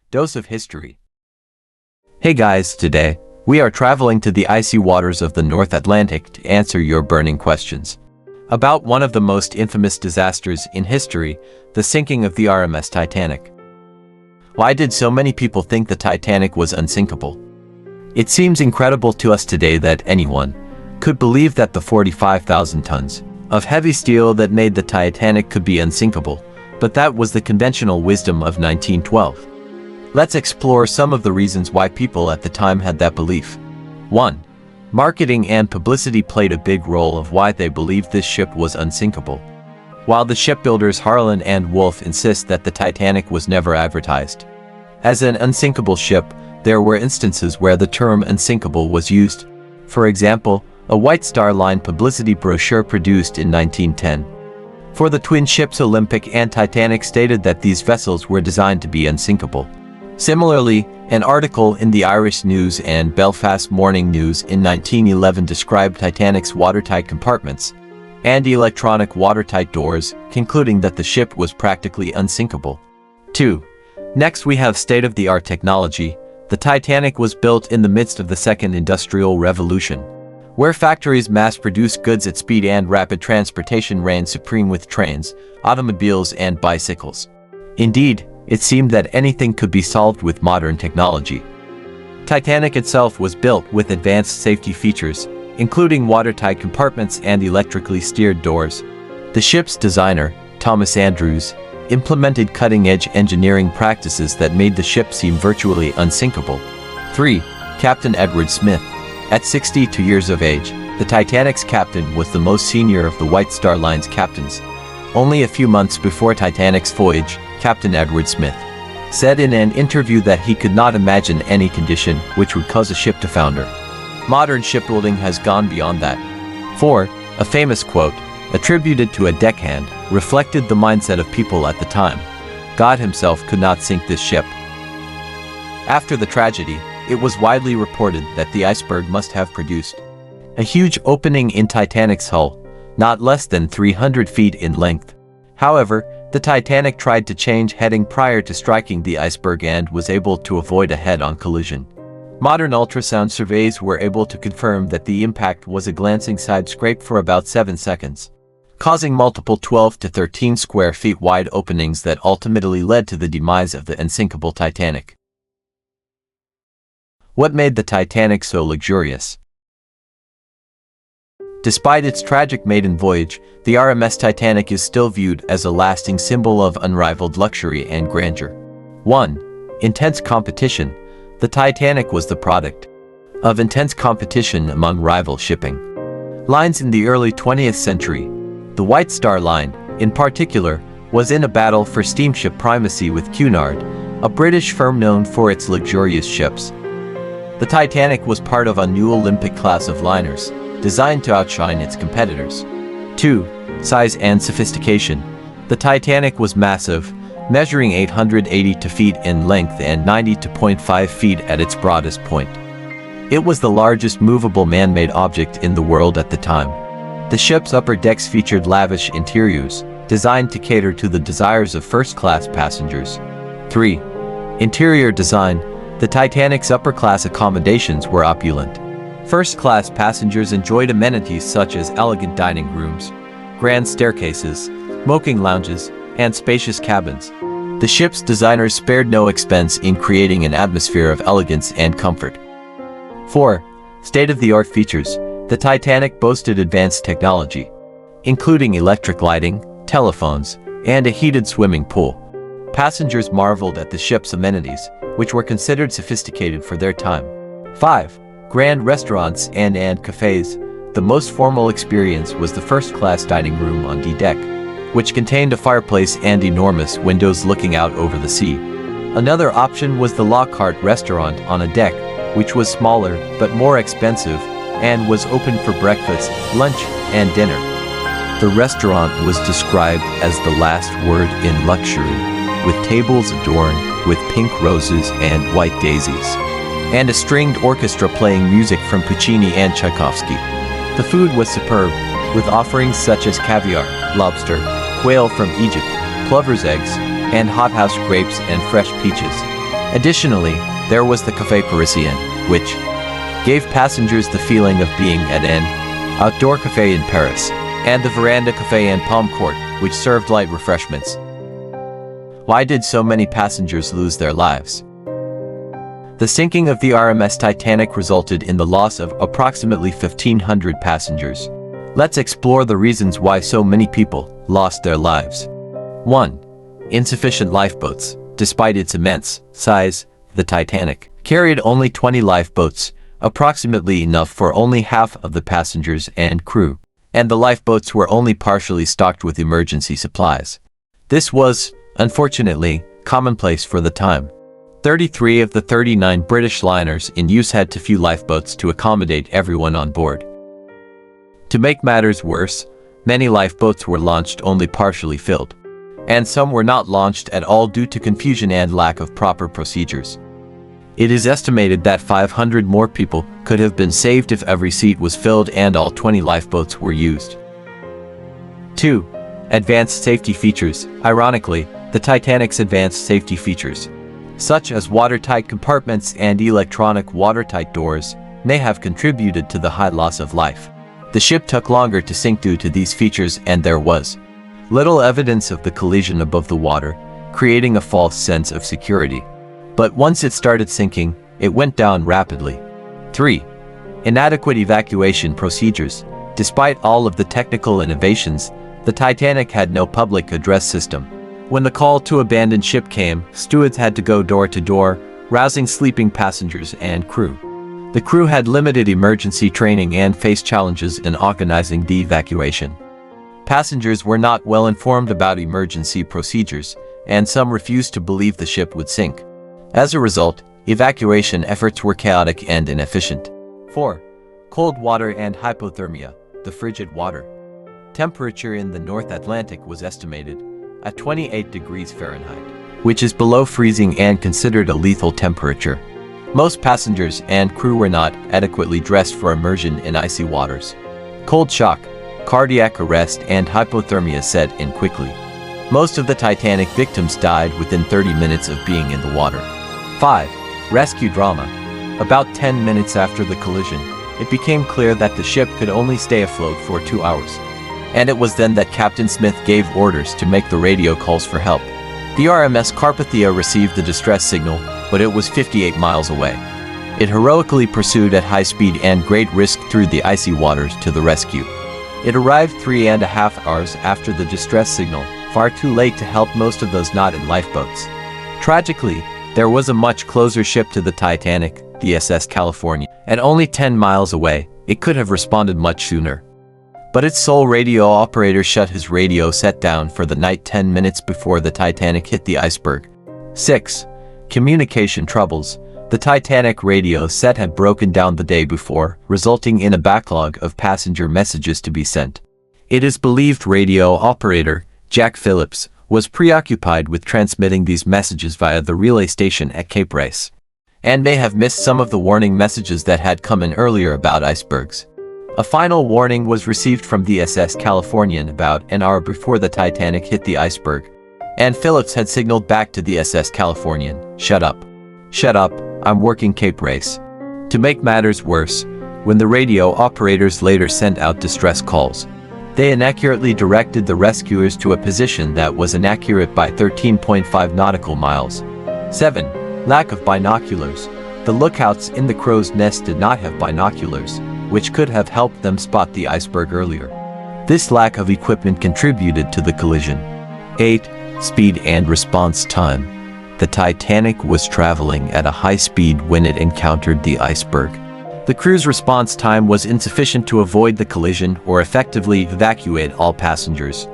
Dose of History. Hey guys, today, we are traveling to the icy waters of the North Atlantic to answer your burning questions about one of the most infamous disasters in history, the sinking of the RMS Titanic. Why did so many people think the Titanic was unsinkable? It seems incredible to us today that anyone could believe that the 45,000 tons of heavy steel that made the Titanic could be unsinkable, but that was the conventional wisdom of 1912. Let's explore some of the reasons why people at the time had that belief. 1. Marketing and publicity played a big role of why they believed this ship was unsinkable. While the shipbuilders Harlan and Wolff insist that the Titanic was never advertised as an unsinkable ship, there were instances where the term unsinkable was used. For example, a White Star Line publicity brochure produced in 1910 for the twin ships Olympic and Titanic stated that these vessels were designed to be unsinkable. Similarly, an article in the Irish News and Belfast Morning News in 1911 described Titanic's watertight compartments and electronic watertight doors, concluding that the ship was practically unsinkable. 2. Next we have state-of-the-art technology. The Titanic was built in the midst of the Second Industrial Revolution, where factories mass-produced goods at speed and rapid transportation reigned supreme with trains, automobiles, and bicycles. Indeed, it seemed that anything could be solved with modern technology. Titanic itself was built with advanced safety features, including watertight compartments and electrically steered doors. The ship's designer, Thomas Andrews, implemented cutting-edge engineering practices that made the ship seem virtually unsinkable. 3. Captain Edward Smith. At 62 years of age, the Titanic's captain was the most senior of the White Star Line's captains. Only a few months before Titanic's voyage, Captain Edward Smith said in an interview that he could not imagine any condition which would cause a ship to founder. Modern shipbuilding has gone beyond that. 4. A famous quote, attributed to a deckhand, reflected the mindset of people at the time. God himself could not sink this ship. After the tragedy, it was widely reported that the iceberg must have produced a huge opening in Titanic's hull, not less than 300 feet in length. However, the Titanic tried to change heading prior to striking the iceberg and was able to avoid a head-on collision. Modern ultrasound surveys were able to confirm that the impact was a glancing side scrape for about 7 seconds, causing multiple 12 to 13 square feet wide openings that ultimately led to the demise of the unsinkable Titanic. What made the Titanic so luxurious? Despite its tragic maiden voyage, the RMS Titanic is still viewed as a lasting symbol of unrivaled luxury and grandeur. 1. Intense competition. The Titanic was the product of intense competition among rival shipping lines in the early 20th century. The White Star Line, in particular, was in a battle for steamship primacy with Cunard, a British firm known for its luxurious ships. The Titanic was part of a new Olympic class of liners, designed to outshine its competitors. 2. Size and sophistication. The Titanic was massive, measuring 880 feet in length and 90.5 feet at its broadest point. It was the largest movable man-made object in the world at the time. The ship's upper decks featured lavish interiors, designed to cater to the desires of first-class passengers. 3. Interior design. The Titanic's upper-class accommodations were opulent. First-class passengers enjoyed amenities such as elegant dining rooms, grand staircases, smoking lounges, and spacious cabins. The ship's designers spared no expense in creating an atmosphere of elegance and comfort. 4. State-of-the-art features. The Titanic boasted advanced technology, including electric lighting, telephones, and a heated swimming pool. Passengers marveled at the ship's amenities, which were considered sophisticated for their time. 5. Grand restaurants and cafes. The most formal experience was the first-class dining room on D-deck, which contained a fireplace and enormous windows looking out over the sea. Another option was the Lockhart restaurant on a deck, which was smaller but more expensive, and was open for breakfast, lunch, and dinner. The restaurant was described as the last word in luxury, with tables adorned with pink roses and white daisies, and a stringed orchestra playing music from Puccini and Tchaikovsky. The food was superb, with offerings such as caviar, lobster, quail from Egypt, plover's eggs, and hothouse grapes and fresh peaches. Additionally, there was the Café Parisien, which gave passengers the feeling of being at an outdoor café in Paris, and the Veranda Café and Palm Court, which served light refreshments. Why did so many passengers lose their lives? The sinking of the RMS Titanic resulted in the loss of approximately 1,500 passengers. Let's explore the reasons why so many people lost their lives. 1. Insufficient lifeboats. Despite its immense size, the Titanic carried only 20 lifeboats, approximately enough for only half of the passengers and crew, and the lifeboats were only partially stocked with emergency supplies. This was, unfortunately, commonplace for the time. 33 of the 39 British liners in use had too few lifeboats to accommodate everyone on board. To make matters worse, many lifeboats were launched only partially filled, and some were not launched at all due to confusion and lack of proper procedures. It is estimated that 500 more people could have been saved if every seat was filled and all 20 lifeboats were used. 2. Advanced safety features. Ironically, the Titanic's advanced safety features, such as watertight compartments and electronic watertight doors, may have contributed to the high loss of life. The ship took longer to sink due to these features, and there was little evidence of the collision above the water, creating a false sense of security. But once it started sinking, it went down rapidly. 3. Inadequate evacuation procedures. Despite all of the technical innovations, the Titanic had no public address system. When the call to abandon ship came, stewards had to go door to door, rousing sleeping passengers and crew. The crew had limited emergency training and faced challenges in organizing the evacuation. Passengers were not well informed about emergency procedures, and some refused to believe the ship would sink. As a result, evacuation efforts were chaotic and inefficient. 4. Cold water and hypothermia. The frigid water temperature in the North Atlantic was estimated at 28 degrees Fahrenheit, which is below freezing and considered a lethal temperature. Most passengers and crew were not adequately dressed for immersion in icy waters. Cold shock, cardiac arrest, and hypothermia set in quickly. Most of the Titanic victims died within 30 minutes of being in the water. 5. Rescue drama. About 10 minutes after the collision, it became clear that the ship could only stay afloat for 2 hours. And it was then that Captain Smith gave orders to make the radio calls for help. The RMS Carpathia received the distress signal, but it was 58 miles away. It heroically pursued at high speed and great risk through the icy waters to the rescue. It arrived 3.5 hours after the distress signal, far too late to help most of those not in lifeboats. Tragically, there was a much closer ship to the Titanic, the SS California, and only 10 miles away. It could have responded much sooner. But its sole radio operator shut his radio set down for the night 10 minutes before the Titanic hit the iceberg. 6. Communication troubles. The Titanic radio set had broken down the day before, resulting in a backlog of passenger messages to be sent. It is believed radio operator Jack Phillips was preoccupied with transmitting these messages via the relay station at Cape Race, and may have missed some of the warning messages that had come in earlier about icebergs. A final warning was received from the SS Californian about an hour before the Titanic hit the iceberg, and Phillips had signaled back to the SS Californian, "Shut up. Shut up, I'm working Cape Race." To make matters worse, when the radio operators later sent out distress calls, they inaccurately directed the rescuers to a position that was inaccurate by 13.5 nautical miles. 7. Lack of binoculars. The lookouts in the crow's nest did not have binoculars, which could have helped them spot the iceberg earlier. This lack of equipment contributed to the collision. 8. Speed and response time. The Titanic was traveling at a high speed when it encountered the iceberg. The crew's response time was insufficient to avoid the collision or effectively evacuate all passengers.